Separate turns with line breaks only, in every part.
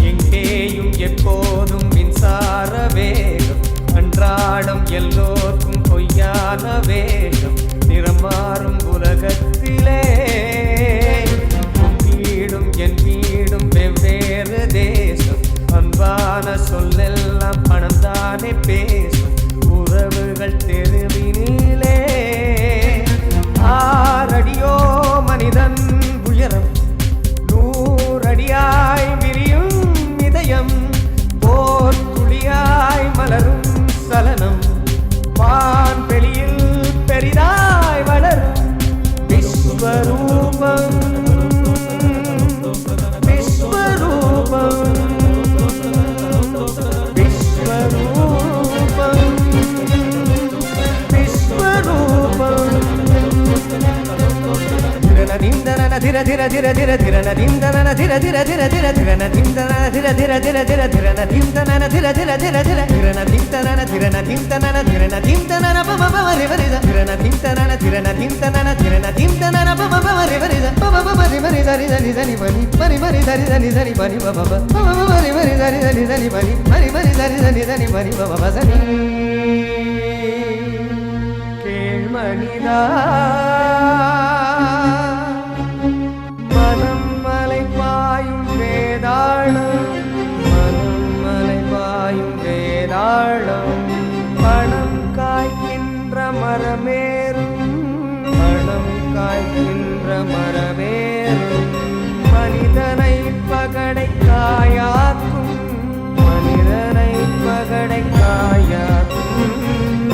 எங்கேயும் எப்போதும் மின்சார வேகம், அன்றாடம் எல்லோருக்கும் பொய்யான வேகம், நிறம் மாறும் உலகத்திலே வீடும் என் வீடும் வெவ்வேறு தேசம், அன்பான சொல்லெல்லாம் பணம் தானே பேசும், உறவுகள் தெருவினிலே ஆறடியோ மனிதன் உயரம், நூறடியாய் விரியும் இதயம், போர் துளியாய் மலரும் சலனம், வான் வெளியில் பெரிதாய் வளரும் விஸ்வரூபம், விஸ்வரூபம், விஸ்வரூபம், விஸ்வரூபம். திரநதிந்தன திர திர திர திர திரநதிந்தன திர திர திர திர திரநதிந்தன திர திர திர திர திரநதிந்தன திர திர திர திர திரநதிந்தன திரநதிந்தன திரநதிந்தன பமபமரி வரித திரநதிந்தன திரநதிந்தன திரநதிந்தன பமபமரி வரித பமபமரி வரி தரி தரி தரி மணி மரி மரி தரி தரி தரி மணி பமப பமபமரி வரி தரி தரி தரி மணி மரி மரி தரி தரி தரி மணி பமப சனி கேள்மணிதா பணம் காய்க்கின்ற மரமேறும், பணம் காய்க்கின்ற மரமேறும், மனிதனை பகடை காயாக்கும், மனிதனை பகடை காயாக்கும்,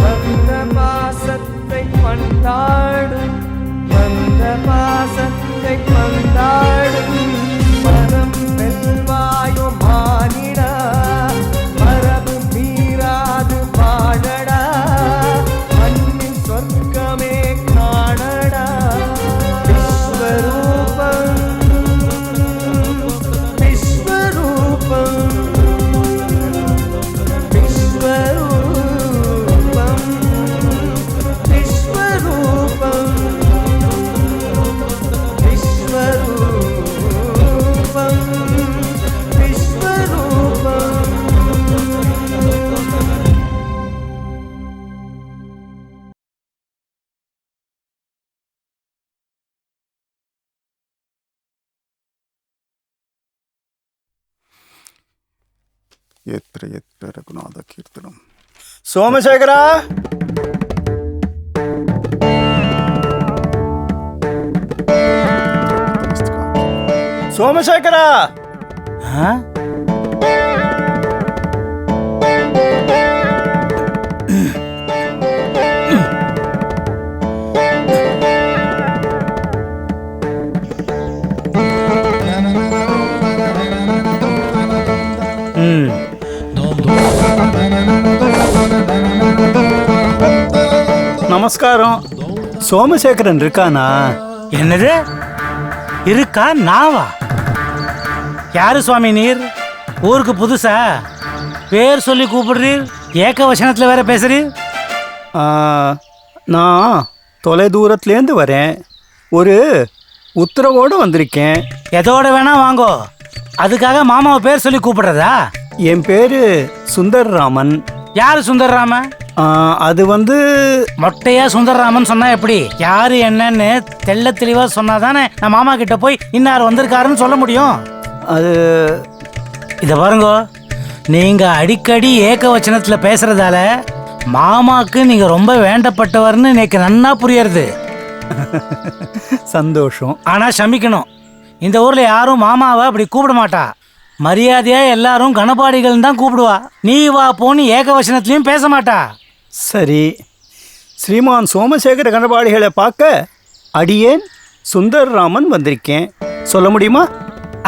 வந்த பாசத்தை பந்தாடும், வந்த பாசத்தை பந்தாடும், மனம் வெல்வாயோ மானிடா, மரபு மீறாது பாடடா, மண்ணின் சொர்க்கமே காணடா, விஸ்வரூபம், விஸ்வரூபம், விஸ்வரூபம், விஸ்வரூபம், விஸ்வரூபம், விஸ்வரூபம்.
எத்திர எத்திர ரகுநாத கீர்த்தனம். சோமசேகரா, சோமசேகரா. நமஸ்காரம். சோமசேகரன் இருக்கானா?
என்னது இருக்கா? நாவா? யாரு சுவாமி நீர்? ஊருக்கு புதுசா? பேர் சொல்லி கூப்பிடுறீர், ஏக்க வசனத்தில் வேற பேசுறீர்.
நான் தொலை தூரத்துலேருந்து வரேன், ஒரு உத்தரவோடு வந்திருக்கேன்.
எதோட வேணா வாங்கோ, அதுக்காக மாமாவை பேர் சொல்லி கூப்பிடுறதா?
என் பேரு சுந்தர்ராமன்.
யாரு சுந்தர்ராமன்?
அது
மொட்டையா சுந்தர்ராமன் சொன்னா எப்படி? யாரு என்னன்னு தெள்ள தெளிவா சொன்னாதானே நான் மாமா கிட்ட போய் இன்னார் வந்திருக்காருன்னு சொல்ல முடியும்.
அது
இத பாருங்க, நீங்க அடிக்கடி ஏக்க வச்சனத்துல பேசுறதால மாமாக்கு நீங்க ரொம்ப வேண்டப்பட்டவர்னு எனக்கு நன்னா புரியறது.
சந்தோஷம்.
ஆனா சமிக்கணும், இந்த ஊர்ல யாரும் மாமாவை அப்படி கூப்பிட மாட்டா. மரியாதையா எல்லாரும் கணபாடிகள் தான் கூப்பிடுவா. நீ வா போன்னு ஏக வசனத்திலையும் பேச மாட்டா.
சரி, ஸ்ரீமான் சோமசேகர கணபாடிகளை பார்க்க அடியேன் சுந்தர்ராமன் வந்திருக்கேன், சொல்ல முடியுமா?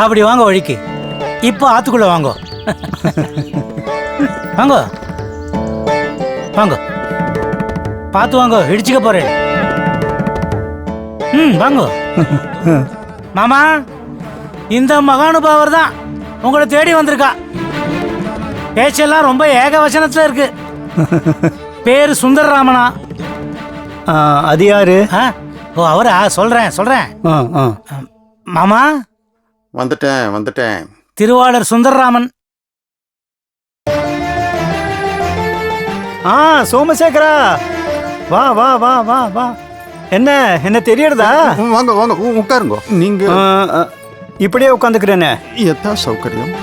அப்படி வாங்க வழிக்கு. இப்போ ஆத்துக்குள்ள வாங்க. வாங்க வாங்க, பார்த்து வாங்க, இடிச்சுக்க போறேன். வாங்க மாமா. இந்த மகானுபாவர் தான் உங்களை தேடி வந்திருக்கா. பேச்செல்லாம் ரொம்ப ஏக வசனத்துல இருக்கு. பேரு சுந்தரராமனா.
அது யாரு?
ஆ, ஓ அவரா? சொல்றேன்.
ஆ ஆ
மாமா,
வந்துட்டேன்.
திருவாளர் சுந்தரராமன்.
சோமசேகரா, வா வா வா வா வா. என்ன தெரியறதா?
வாங்க உட்காருங்க. நீங்க
இப்படியே உட்காந்துக்கிறேனே.
எத்தா சௌகரியம்.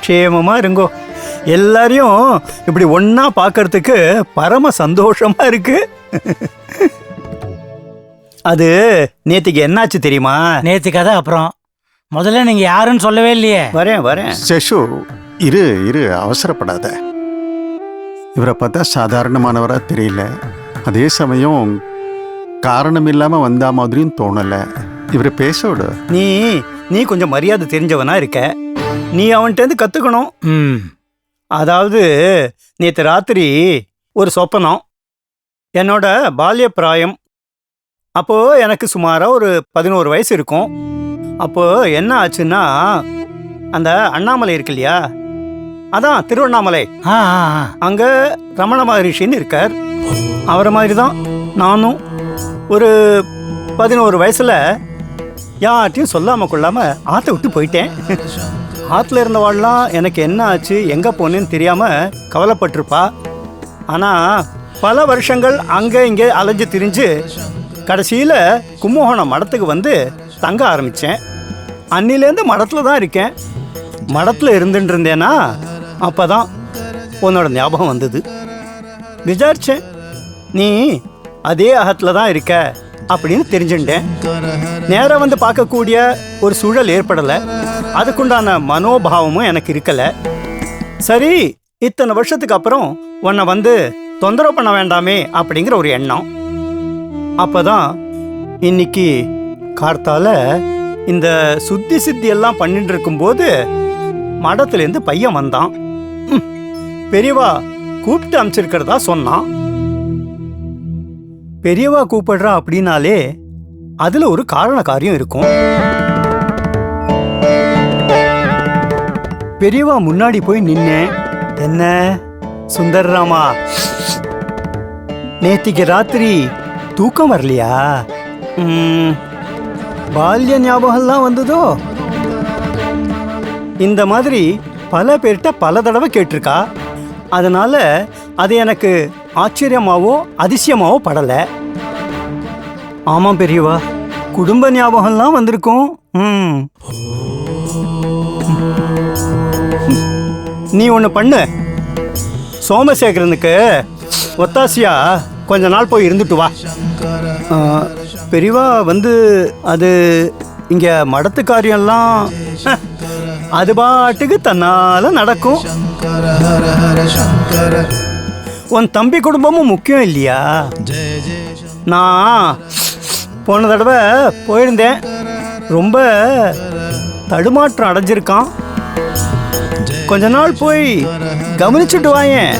க்ஷேமமா இருங்கோ. எல்லாரையும் இப்படி ஒன்னா பார்க்கறதுக்கு பரம சந்தோஷமா இருக்கு. அது நேத்திக்கு என்னாச்சு தெரியுமா?
நேத்து கதை அப்புறம். முதல்ல நீங்க யாருன்னு சொல்லவே இல்லையே.
வரேன்.
சேஷு, இரு அவசரப்படாத. இவரை பார்த்தா சாதாரணமானவரா தெரியல. அதே சமயம் காரணம் இல்லாம வந்தா மாதிரியும் தோணல. இவரை பேச விடு.
நீ கொஞ்சம் மரியாதை தெரிஞ்சவனா இருக்க. நீ அவன்கிட்ட இருந்து கத்துக்கணும். அதாவது நேற்று ராத்திரி ஒரு சொப்பனம். என்னோட பால்ய பிராயம். அப்போ எனக்கு சுமாராக ஒரு 11 வயசு இருக்கும். அப்போ என்ன ஆச்சுன்னா, அந்த அண்ணாமலை இருக்கு இல்லையா, அதான் திருவண்ணாமலை, அங்க ரமண மகரிஷின்னு இருக்கார். அவரை மாதிரி தான் நானும் ஒரு 11 வயசுல யார்ட்டையும் சொல்லாம கொள்ளாம ஆற்றை விட்டு போயிட்டேன். ஆற்றுல இருந்தவாள்லாம் எனக்கு என்ன ஆச்சு எங்கே போனேன்னு தெரியாமல் கவலைப்பட்டிருப்பா. ஆனால் பல வருஷங்கள் அங்கே இங்கே அலைஞ்சு திரிஞ்சு கடைசியில் கும்பகோணம் மடத்துக்கு வந்து தங்க ஆரம்பித்தேன். அன்னிலேருந்து மடத்தில் தான் இருக்கேன். மடத்தில் இருந்துட்டு இருந்தேன்னா அப்போ தான் உன்னோட ஞாபகம் வந்தது. விசாரிச்சேன், நீ அதே அகத்தில் தான் இருக்க அப்படின்னு தெரிஞ்சுட்டேன். நேராக வந்து பார்க்கக்கூடிய ஒரு சூழல் ஏற்படலை. அதுக்குண்டான மனோபாவமும் எனக்கு இருக்கலை. சரி, இத்தனை வருஷத்துக்கு அப்புறம் உன்னை வந்து தொந்தரவு பண்ண வேண்டாமே அப்படிங்கிற ஒரு எண்ணம். அப்போதான் இன்னைக்கு கார்த்தால இந்த சுத்தி சித்தி எல்லாம் பண்ணிட்டு இருக்கும்போது மடத்துலேருந்து பையன் வந்தான். பெரியவா கூப்பிட்டு அனுப்பிச்சிருக்கிறதா சொன்னான். பெரியவா கூப்பிடுறா அப்படின்னாலே அதுல ஒரு காரண காரியம் இருக்கும். பெரியவா முன்னாடி போய் நின்னேன். என்ன சுந்தரராமா, நேத்திக்கு ராத்திரி தூக்கம் வரலையா? பால்ய ஞாபகம்லாம் வந்ததோ? இந்த மாதிரி பல பேர்கிட்ட பல தடவை கேட்டிருக்கா. அதனால அது எனக்கு ஆச்சரியமாவோ அதிசயமாவோ படலை. ஆமாம் பெரியவா, குடும்ப ஞாபகம்லாம் வந்திருக்கும். நீ ஒன்று பண்ணு, சோமசேகரனுக்கு ஒத்தாசியா கொஞ்ச நாள் போய் இருந்துட்டு வா. பெரியவா வந்து அது இங்கே மடத்து காரியம்லாம் அது பாட்டுக்கு தன்னால நடக்கும். உன் தம்பி குடும்பமும் முக்கியம் இல்லையா? நான் போன தடவை போயிருந்தேன். ரொம்ப தடுமாற்றம் அடைஞ்சிருக்கான். கொஞ்ச நாள் போய் கவனிச்சுட்டு வாயேன்.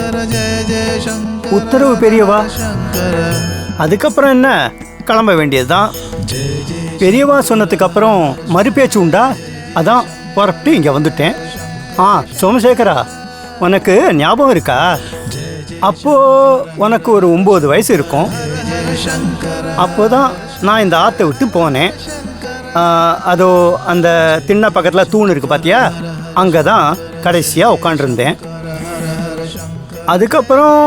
உத்தரவு பெரியவா. அதுக்கப்புறம் என்ன, கிளம்ப வேண்டியதுதான். பெரியவா சொன்னதுக்கு அப்புறம் மறுபேச்சு உண்டா? அதான் புறப்பட்டு இங்கே வந்துட்டேன். சோமசேகரா, உனக்கு ஞாபகம் இருக்கா? அப்போ உனக்கு ஒரு 9 வயசு இருக்கும். அப்போதான் நான் இந்த ஆற்றை விட்டு போனேன். அதோ அந்த திண்ண பக்கத்தில் தூண் இருக்கு பார்த்தியா, அங்கே தான் கடைசியாக உட்காண்டிருந்தேன். அதுக்கப்புறம்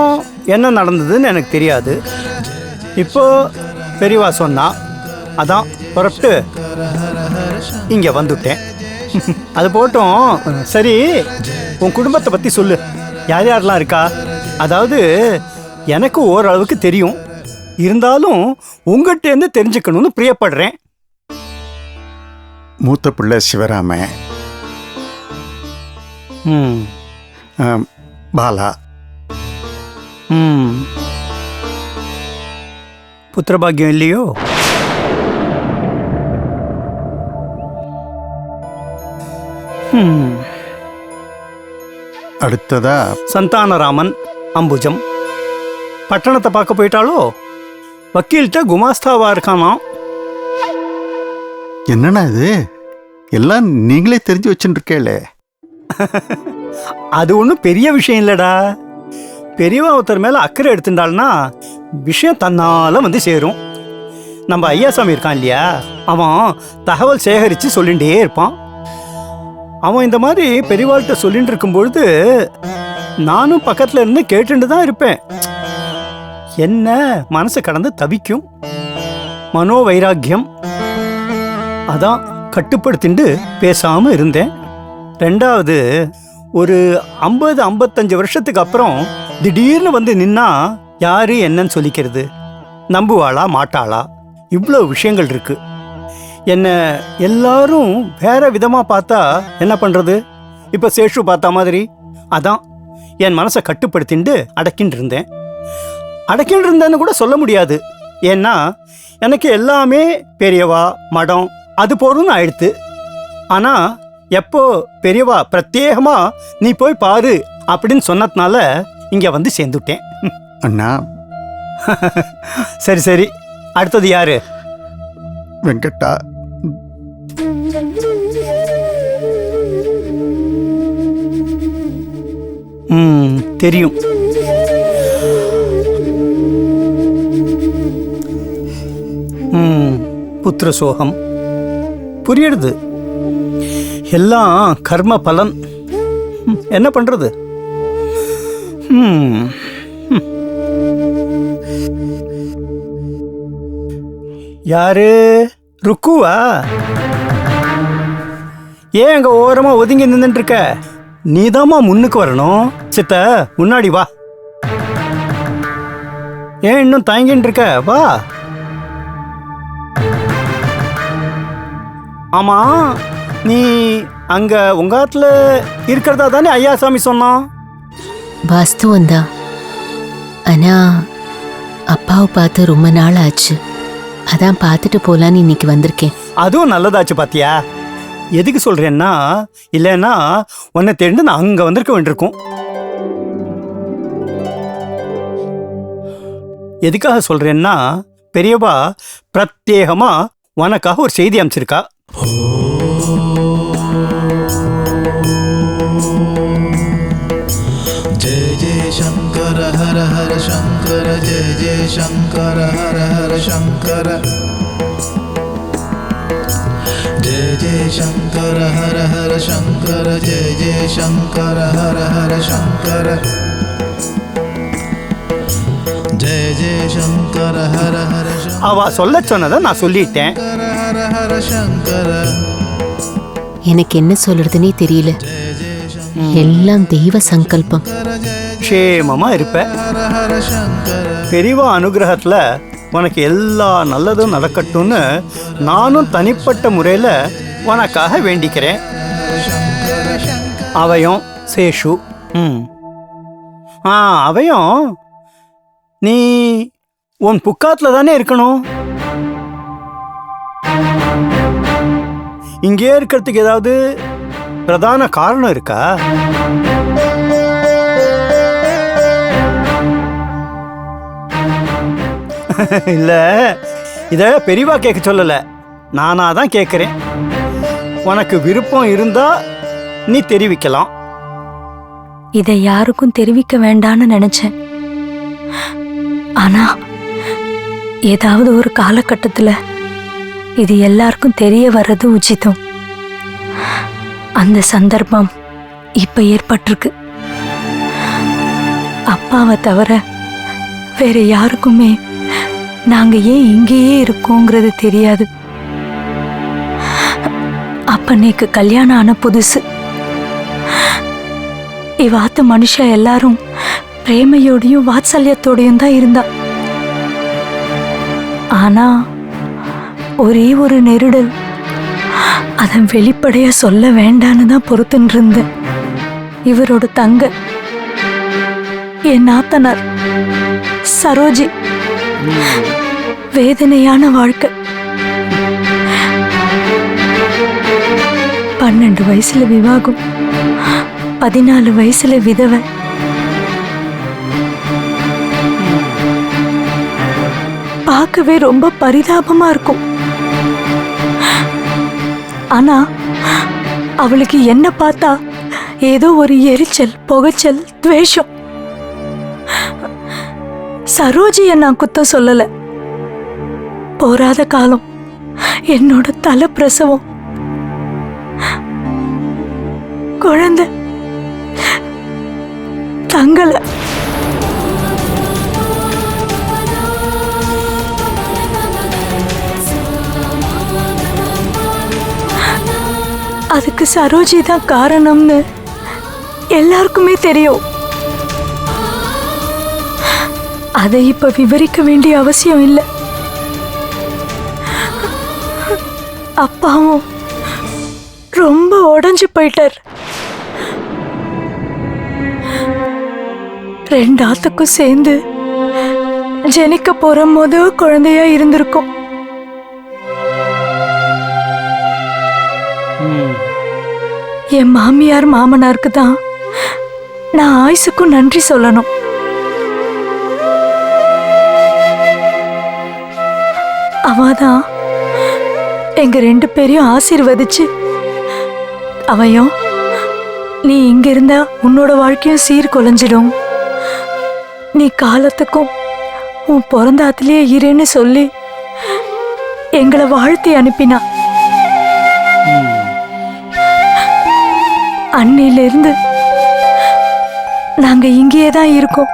என்ன நடந்ததுன்னு எனக்கு தெரியாது. இப்போ பெரியவா சொன்னா, அதான் புறப்பட்டு இங்கே வந்துட்டேன். அது போட்டோம். சரி, உன் குடும்பத்தை பற்றி சொல்லு. யார் யாரெல்லாம் இருக்கா? அதாவது எனக்கு ஓரளவுக்கு தெரியும், இருந்தாலும் உங்கள்கிட்டேருந்து தெரிஞ்சுக்கணும்னு பிரியப்படுறேன்.
மூத்த பிள்ளை சிவராம, பாலா.
புத்திரபாகியம் இல்லையோ?
அடுத்ததா
சந்தானராமன், அம்புஜம். பட்டணத்தை பார்க்க போயிட்டாலோ? வக்கீல்கிட்ட குமாஸ்தாவா இருக்கானா?
என்னன்னா இது எல்லாம் நீங்களே தெரிஞ்சு வச்சுட்டு இருக்கேளே.
அது ஒன்றும் பெரிய விஷயம் இல்லடா. பெரியவா ஒருத்தர் மேல அக்கறை எடுத்துட்டாள்னா விஷயம் தன்னால வந்து சேரும். நம்ம ஐயாசாமி இருக்கான் இல்லையா, அவன் தகவல் சேகரித்து சொல்லிகிட்டே இருப்பான். அவன் இந்த மாதிரி பெரியவாள்கிட்ட சொல்லிட்டு இருக்கும்பொழுது நானும் பக்கத்தில் இருந்து கேட்டுட்டு தான் இருப்பேன். என்ன மனசு கடந்து தவிக்கும், மனோவைராக்கியம். அதான் கட்டுப்படுத்திண்டு பேசாமல் இருந்தேன். ரெண்டாவது, ஒரு 50-55 வருஷத்துக்கு அப்புறம் திடீர்னு வந்து நின்னா யாரு என்னன்னு சொல்லிக்கிறது, நம்புவாளா மாட்டாளா, இவ்வளோ விஷயங்கள் இருக்கு. என்ன எல்லாரும் வேற விதமாக பார்த்தா என்ன பண்ணுறது? இப்போ சேஷு பார்த்த மாதிரி. அதான் என் மனசை கட்டுப்படுத்திண்டு அடக்கின்னு இருந்தேன். அடக்கின்னு இருந்தேன்னு கூட சொல்ல முடியாது. ஏன்னா எனக்கு எல்லாமே பெரியவா மடம் அது போறதுன்னு ஆயிடுத்து. ஆனால் எப்போ பெரியவா பிரத்யேகமா நீ போய் பாரு அப்படின்னு சொன்னதுனால இங்கே வந்து சேர்ந்துட்டேன்.
அண்ணா.
சரி சரி, அடுத்தது யாரு?
வெங்கட்டா.
தெரியும். புத்திர சோகம் புரியுது. எல்லாம் கர்ம பலன். என்ன பண்றது? யாரு? ருக்குவா? ஏன் அங்க ஓரமா ஒதுங்கி நின்றுட்டு இருக்க? நீதாம்மா முன்னுக்கு வரணும். சித்த முன்னாடி வா. ஏன் இன்னும் தயங்கின்னு இருக்க? வா. ஆமா, நீ அங்க உங்க ஆத்துல இருக்கிறதா தானே ஐயாசாமி சொன்னான்?
வாஸ்தவம் தான். ஆனா அப்பாவை பார்த்து ரொம்ப நாள் ஆச்சு. அதான் பார்த்துட்டு போலான்னு இன்னைக்கு வந்திருக்கேன்.
அதுவும் நல்லதாச்சு பாத்தியா. எதுக்கு சொல்றேன்னா, இல்லைன்னா உன்னை தெரிந்து நான் அங்க வந்திருக்க வேண்டியிருக்கும். எதுக்காக சொல்றேன்னா, பெரியவா பிரத்யேகமா உனக்காக ஒரு செய்தி அமைச்சிருக்கா.
जय जय शंकर हर हर शंकर, जय जय शंकर हर हर शंकर, जय जय शंकर हर हर शंकर, जय जय शंकर हर हर शंकर, जय जय शंकर हर हर शंकर.
அவ சொல்ல சொன்னதை நான் சொல்லிட்டேன்.
हर हर शंकर.
எனக்கு என்ன சொல்றதுனே தெரியல. எல்லாம் தெய்வ சங்கல்பம்.
க்ஷேமமா இருப்ப. பெரியவா அனுகிரகத்துல உனக்கு எல்லா நல்லதும் நடக்கட்டும்னு நானும் தனிப்பட்ட முறையில் உனக்காக வேண்டிக்கிறேன். அவையும் சேஷு. அவையும் நீ உன் புக்காத்துல தானே இருக்கணும். இங்கே இருக்கிறதுக்கு ஏதாவது பிரதான காரணம் இருக்கா? இல்ல, இத பெரியவா கேட்க சொல்லல, நானா தான் கேட்கிறேன். உனக்கு விருப்பம் இருந்தா நீ தெரிவிக்கலாம்.
இதை யாருக்கும் தெரிவிக்க வேண்டான்னு நினைச்சேன். ஆனா ஏதாவது ஒரு காலகட்டத்துல இது எல்லாருக்கும் தெரிய வர்றது உச்சிதம். அந்த சந்தர்ப்பம் இப்ப ஏற்பட்டிருக்கு. அப்பாவை தவிர வேற யாருக்குமே நாங்க ஏன் இங்கேயே இருக்கோங்கிறது தெரியாது. அப்பனைக்கு கல்யாணம் ஆன புதுசு. இவாத்த மனுஷா எல்லாரும் பிரேமையோடையும் வாத்சல்யத்தோடையும் தான் இருந்தா. ஆனா ஒரே ஒரு நெருடல், அதன் வெளிப்படைய சொல்ல வேண்டான்னு தான் பொறுத்துன்னு இருந்தேன். இவரோட தங்க, என் நாத்தனார் சரோஜி, வேதனையான வாழ்க்கை. 12 வயசுல விவாகம், 14 வயசுல விதவை. பார்க்கவே ரொம்ப பரிதாபமா இருக்கும். ஆனா அவளுக்கு என்ன பார்த்தா ஏதோ ஒரு எரிச்சல், புகைச்சல், துவேஷம். சரோஜிய நான் குத்தம் சொல்லல. போராத காலம் என்னோட தலை பிரசவம், குழந்தை தங்கல. அதுக்கு சரோஜி தான் காரணம்னு எல்லாருக்குமே தெரியும். அதை இப்ப விவரிக்க வேண்டிய அவசியம் இல்லை. அப்பாவும் ரொம்ப உடைஞ்சு போயிட்டார். 2 ஆத்துக்கும் சேர்ந்து ஜெனிக்க போற முதல் குழந்தையா இருந்திருக்கும். என் மாமியார் மாமனாருக்கு தான் நான் ஆயுசுக்கும் நன்றி சொல்லணும். அவதான் எங்க 2 பேரையும் ஆசீர்வதிச்சு, அவையும் நீ இங்க இருந்தா உன்னோட வாழ்க்கையும் சீர்குலைஞ்சிடும், நீ காலத்துக்கும் உன் பிறந்தாத்திலேயே இருன்னு சொல்லி எங்களை வாழ்த்தி அனுப்பினா. அன்னையிலிருந்து நாங்க இங்கேயே தான் இருக்கோம்.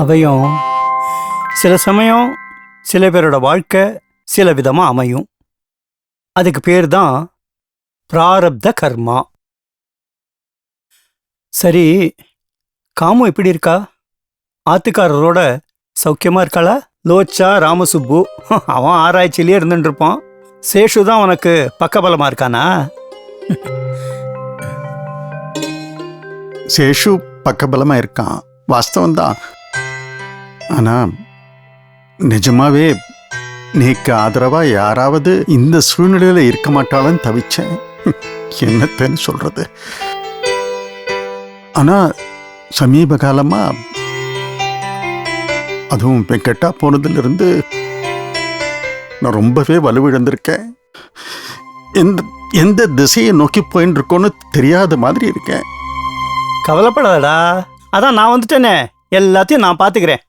அவையும் சில சமயம் சில பேரோட வாழ்க்கை சில விதமாக அமையும். அதுக்கு பேர் தான் பிராரப்த கர்மா. சரி, காமு எப்படி இருக்கா? ஆத்துக்காரரோட சௌக்கியமா இருக்காளா? லோச்சா ராமசுப்பு அவன் ஆராய்ச்சியிலே இருந்துட்டு இருப்பான். சேஷு தான் உனக்கு பக்கபலமா இருக்கானா?
சேஷு பக்கபலமாக இருக்கான், வாஸ்தவம்தான். ஆனால் நிஜமாவே நீக்கு ஆதரவாக யாராவது இந்த சூழ்நிலையில் இருக்க மாட்டாளன்னு தவிச்சேன். என்னத்தன்னு சொல்கிறது. ஆனால் சமீப காலமாக அதுவும் வெங்கட்டா போனதிலிருந்து நான் ரொம்பவே வலுவிழந்திருக்கேன். எந்த திசையை நோக்கி போயின்னு இருக்கோன்னு தெரியாத மாதிரி இருக்கேன்.
கவலைப்படாதடா, அதான் நான் வந்துட்டேனே, எல்லாத்தையும் நான் பார்த்துக்கிறேன்.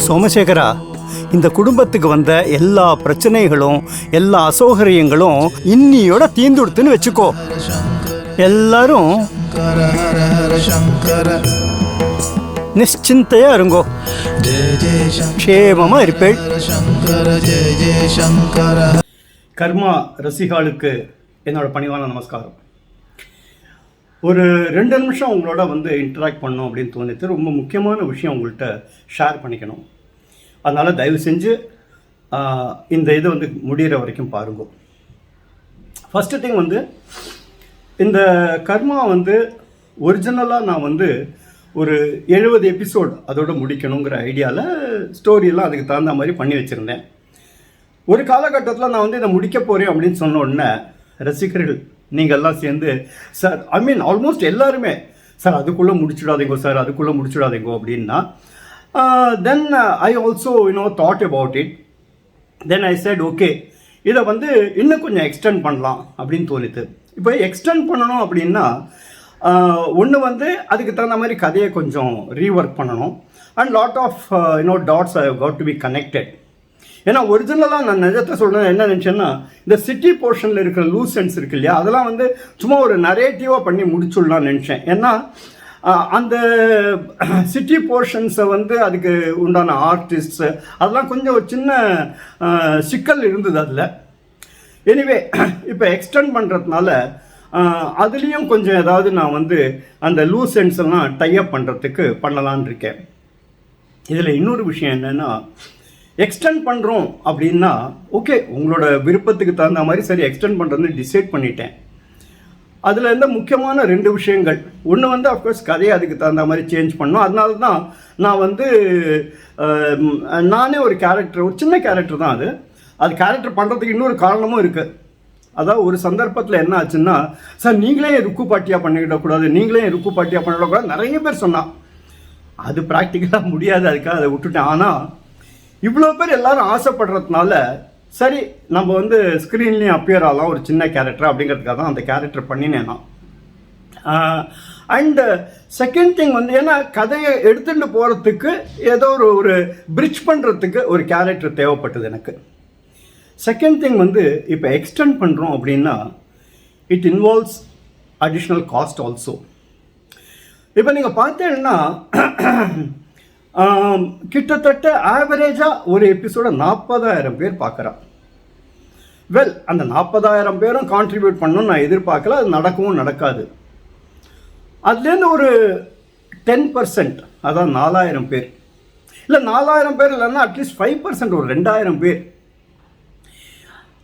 சோமசேகரா, இந்த குடும்பத்துக்கு வந்த எல்லா பிரச்சனைகளும் எல்லா அசௌகரியங்களும் இன்னியோட தீந்துடுத்துன்னு வச்சுக்கோ. எல்லாரும் நிச்சிந்தையா இருங்கோ, க்ஷேமமா இருப்பேள். கர்மா ரசிகாளுக்கு என்னோட பணிவான நமஸ்காரம். ஒரு 2 நிமிஷம் உங்களோட வந்து இன்டராக்ட் பண்ணோம் அப்படின்னு தோணித்து. ரொம்ப முக்கியமான விஷயம் உங்கள்கிட்ட ஷேர் பண்ணிக்கணும். அதனால் தயவு செஞ்சு இந்த இது வந்து முடிகிற வரைக்கும் பாருங்க. ஃபஸ்ட்டு திங் வந்து, இந்த கர்மா வந்து ஒரிஜினலாக நான் வந்து ஒரு 70 எபிசோட் அதோட முடிக்கணுங்கிற ஐடியாவில் ஸ்டோரியெல்லாம் அதுக்கு தகுந்த மாதிரி பண்ணி வச்சுருந்தேன். ஒரு காலகட்டத்தில் நான் வந்து இதை முடிக்க போகிறேன் அப்படின்னு சொன்ன உடனே ரசிகர்கள் நீங்கள்லாம் சேர்ந்து, சார், ஐ மீன் ஆல்மோஸ்ட் எல்லாருமே, சார் அதுக்குள்ளே முடிச்சுடாதீங்கோ சார், அதுக்குள்ளே முடிச்சுடாதீங்கோ அப்படின்னா, then I also thought about it. Then I said okay, இதை வந்து இன்னும் கொஞ்சம் எக்ஸ்டெண்ட் பண்ணலாம் அப்படின்னு தோணித்து. இப்போ எக்ஸ்டெண்ட் பண்ணணும் அப்படின்னா ஒன்று வந்து அதுக்கு தகுந்த மாதிரி கதையை கொஞ்சம் ரீஒர்க் பண்ணணும். And lot of dots I got to be connected. ஏன்னா ஒரிஜினலாக நான் நிஜத்தை சொல்கிறேன், என்ன நினச்சேன்னா, இந்த சிட்டி போர்ஷனில் இருக்கிற லூஸ் சென்ஸ் இருக்கு இல்லையா, அதெல்லாம் வந்து சும்மா ஒரு நரேட்டிவாக பண்ணி முடிச்சுடலாம்னு நினச்சேன். ஏன்னா அந்த சிட்டி போர்ஷன்ஸை வந்து அதுக்கு உண்டான ஆர்டிஸ்ட்ஸு அதெல்லாம் கொஞ்சம் ஒரு சின்ன சிக்கல் இருந்தது அதில். எனிவே, இப்போ எக்ஸ்டெண்ட் பண்ணுறதுனால அதுலேயும் கொஞ்சம் ஏதாவது நான் வந்து அந்த லூஸ் சென்ஸ் எல்லாம் டைப் பண்ணுறதுக்கு பண்ணலான் இருக்கேன். இதில் இன்னொரு விஷயம் என்னென்னா, எக்ஸ்டெண்ட் பண்ணுறோம் அப்படின்னா ஓகே, உங்களோட விருப்பத்துக்கு தகுந்த மாதிரி சரி எக்ஸ்டெண்ட் பண்ணுறதுன்னு டிசைட் பண்ணிட்டேன். அதில் இருந்த முக்கியமான 2 விஷயங்கள், ஒன்று வந்து அஃப்கோர்ஸ் கதையை அதுக்கு தகுந்த மாதிரி சேஞ்ச் பண்ணோம். அதனால தான் நான் வந்து நானே ஒரு கேரக்டர், ஒரு சின்ன கேரக்டர் தான் அது கேரக்டர் பண்ணுறதுக்கு இன்னொரு காரணமும் இருக்குது. அதாவது ஒரு சந்தர்ப்பத்தில் என்ன ஆச்சுன்னா, சார் நீங்களே ருக்கு பாட்டியாக பண்ணிக்கிடக்கூடாது, நீங்களே ருக்கு பாட்டியாக பண்ணிடக்கூடாது நிறைய பேர் சொன்னான். அது ப்ராக்டிக்கலாக முடியாது, அதுக்காக அதை விட்டுட்டேன். ஆனால் இவ்வளோ பேர் எல்லாரும் ஆசைப்படுறதுனால சரி நம்ம வந்து ஸ்க்ரீன்லேயும் அப்பியர் ஆகலாம் ஒரு சின்ன கேரக்டர் அப்படிங்கிறதுக்காக தான் அந்த கேரக்டர் பண்ணினேன் நான். அண்டு செகண்ட் திங் வந்து ஏன்னா கதையை எடுத்துகிட்டு போகிறதுக்கு ஏதோ ஒரு பிரிட்ஜ் பண்ணுறதுக்கு ஒரு கேரக்டர் தேவைப்பட்டது எனக்கு. செகண்ட் திங் வந்து இப்போ எக்ஸ்டெண்ட் பண்ணுறோம் அப்படின்னா it involves additional cost also. இப்போ நீங்கள் பார்த்தீங்கன்னா கிட்டத்தட்ட ஆவரேஜாக ஒரு எபிசோட 40,000 பேர் பார்க்குறான். வெல், அந்த 40,000 பேரும் கான்ட்ரிபியூட் பண்ணணும்னு நான் எதிர்பார்க்கல, அது நடக்கவும் நடக்காது. அதுலேருந்து ஒரு 10%, அதான் 4,000 பேர், இல்லை 4,000 பேர் இல்லைன்னா அட்லீஸ்ட் 5%, ஒரு 2,000 பேர்.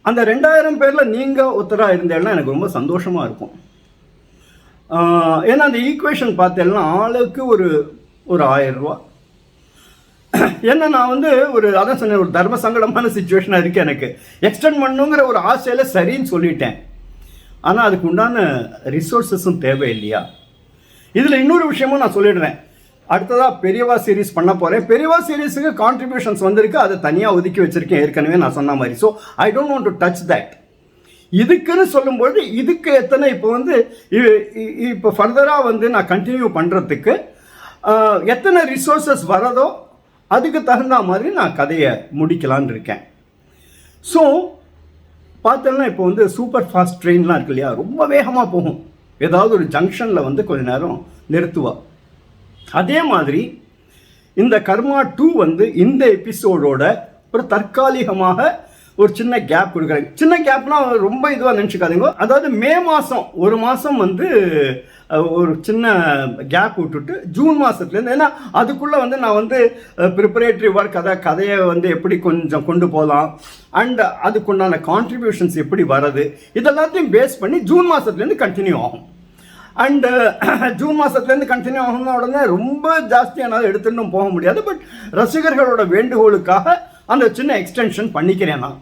அந்த 2,000 பேரில் நீங்கள் ஒருத்தராக இருந்தேன்னா எனக்கு ரொம்ப சந்தோஷமாக இருக்கும். ஏன்னா அந்த ஈக்குவேஷன் பார்த்தேன்னா ஆளுக்கு ஒரு 1,000 ரூபா. ஏன்னா நான் வந்து அதான் சொன்னேன், ஒரு தர்ம சங்கடமான சுச்சுவேஷனாக இருக்குது எனக்கு. எக்ஸ்டெண்ட் பண்ணுங்கிற ஒரு ஆசையில் சரின்னு சொல்லிட்டேன். ஆனால் அதுக்கு உண்டான ரிசோர்ஸஸும் தேவை இல்லையா? இதில் இன்னொரு விஷயமும் நான் சொல்லிடுறேன். அடுத்ததாக பெரியவா சீரீஸ் பண்ண போகிறேன். பெரியவா சீரீஸுக்கு கான்ட்ரிபியூஷன்ஸ் வந்திருக்கு, அதை தனியாக ஒதுக்கி வச்சுருக்கேன் ஏற்கனவே நான் சொன்ன மாதிரி. So I don't want to touch that. இதுக்குன்னு சொல்லும்போது இதுக்கு எத்தனை இப்போ ஃபர்தராக வந்து நான் கண்டினியூ பண்ணுறதுக்கு எத்தனை ரிசோர்ஸஸ் வரதோ அதுக்கு தகுந்த மாதிரி நான் கதையை முடிக்கலான்னு இருக்கேன். ஸோ பார்த்தோன்னா இப்போ வந்து சூப்பர் ஃபாஸ்ட் ட்ரெயின்லாம் இருக்கு இல்லையா, ரொம்ப வேகமாக போகும். ஏதாவது ஒரு ஜங்ஷனில் வந்து கொஞ்ச நேரம் நிறுத்துவா. அதே மாதிரி இந்த கர்மா 2 வந்து இந்த எபிசோடோட ஒரு தற்காலிகமாக ஒரு சின்ன கேப் கொடுக்குறேன். சின்ன கேப்னா ரொம்ப இதுவாக நினச்சிக்காதீங்க. அதாவது மே மாதம் ஒரு மாதம் வந்து ஒரு சின்ன கேப் விட்டுட்டு ஜூன் மாதத்துலேருந்து, ஏன்னா அதுக்குள்ளே வந்து நான் வந்து ப்ரிப்பரேட்டரி ஒர்க், கதையை வந்து எப்படி கொஞ்சம் கொண்டு போகலாம் அண்ட் அதுக்குண்டான கான்ட்ரிபியூஷன்ஸ் எப்படி வர்றது, இதெல்லாத்தையும் பேஸ் பண்ணி ஜூன் மாதத்துலேருந்து கண்டினியூ ஆகும். அண்டு ஜூன் மாதத்துலேருந்து கண்டினியூ ஆகணும்னா உடனே ரொம்ப ஜாஸ்தியானாலும் எடுத்துட்டும் போக முடியாது. பட் ரசிகர்களோட வேண்டுகோளுக்காக அந்த சின்ன எக்ஸ்டென்ஷன் பண்ணிக்கிறேன் நான்.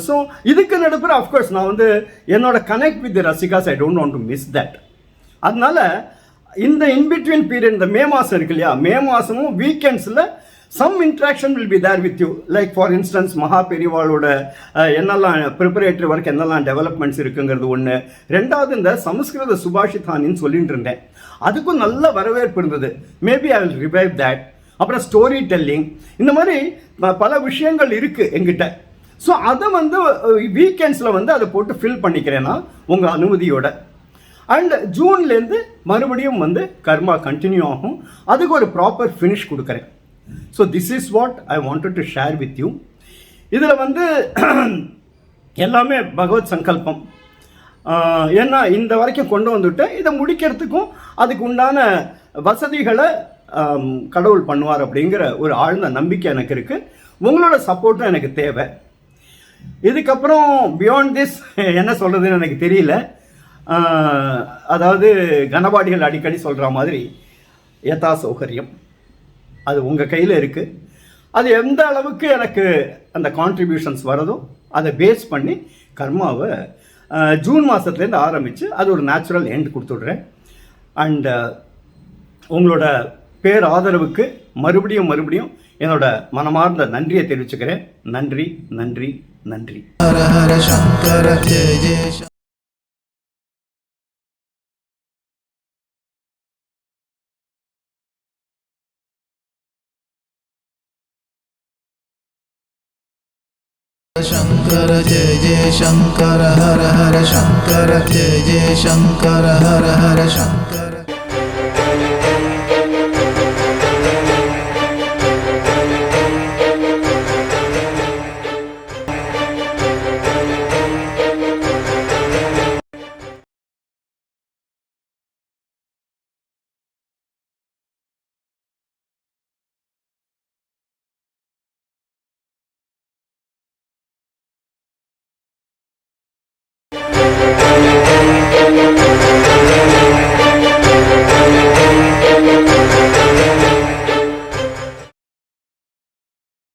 ஸோ இதுக்கு நடுப்புற அஃப்கோர்ஸ் நான் வந்து என்னோட connect with ரசிகாஸ், I don't want to miss that. அதனால இந்த இன்பிட்வீன் பீரியட், இந்த மே மாதம் இருக்கு இல்லையா, மே மாதமும் வீக்கெண்ட்ஸில் some interaction will be there with you. Like for instance மகா பெரிவாளோட என்னெல்லாம் ப்ரிப்பரேட்டரி ஒர்க், என்னெல்லாம் டெவலப்மெண்ட்ஸ் இருக்குங்கிறது ஒன்று. ரெண்டாவது இந்த சமஸ்கிருத சுபாஷிதானின்னு சொல்லிட்டு இருந்தேன், அதுக்கும் நல்ல வரவேற்பு இருந்தது. Maybe I will revive that. அப்புறம் ஸ்டோரி டெல்லிங், இந்த மாதிரி பல விஷயங்கள் இருக்குது எங்கிட்ட. ஸோ அதை வந்து வீக்கெண்ட்ஸில் வந்து அதை போட்டு ஃபில் பண்ணிக்கிறேன்னா உங்கள் அனுமதியோட. அண்ட் ஜூன்லேருந்து மறுபடியும் வந்து கர்மா கண்டினியூ ஆகும். அதுக்கு ஒரு ப்ராப்பர் ஃபினிஷ் கொடுக்குறேன். So this is what I wanted to share with you. இதில் வந்து எல்லாமே பகவத் சங்கல்பம். ஏன்னா இந்த வரைக்கும் கொண்டு வந்துட்டு இதை முடிக்கிறதுக்கும் அதுக்கு உண்டான வசதிகளை கடவுள் பண்ணுவார் அப்படிங்கிற ஒரு ஆழ்ந்த நம்பிக்கை எனக்கு இருக்குது. உங்களோட சப்போர்ட்டும் எனக்கு தேவை. இதுக்கப்புறம் பியாண்ட் திஸ் என்ன சொல்கிறதுன்னு எனக்கு தெரியல. அதாவது கனபாடிகள் அடிக்கடி சொல்கிற மாதிரி யதா சௌகரியம், அது உங்கள் கையில் இருக்குது. அது எந்த அளவுக்கு எனக்கு அந்த கான்ட்ரிபியூஷன்ஸ் வரதோ அதை பேஸ் பண்ணி கர்மாவை ஜூன் மாதத்துலேருந்து ஆரம்பித்து அது ஒரு நேச்சுரல் எண்ட் கொடுத்துட்றேன். அண்ட் உங்களோட பேர் ஆதரவுக்கு மறுபடியும் என்னோட மனமார்ந்த நன்றியை தெரிவிச்சுக்கிறேன். நன்றி நன்றி நன்றி.
ஹர ஹர சங்கர ஜெய ஜெய शंकर जय जय शंकर हर हर शंकर जय जय शंकर हर हर शंकर.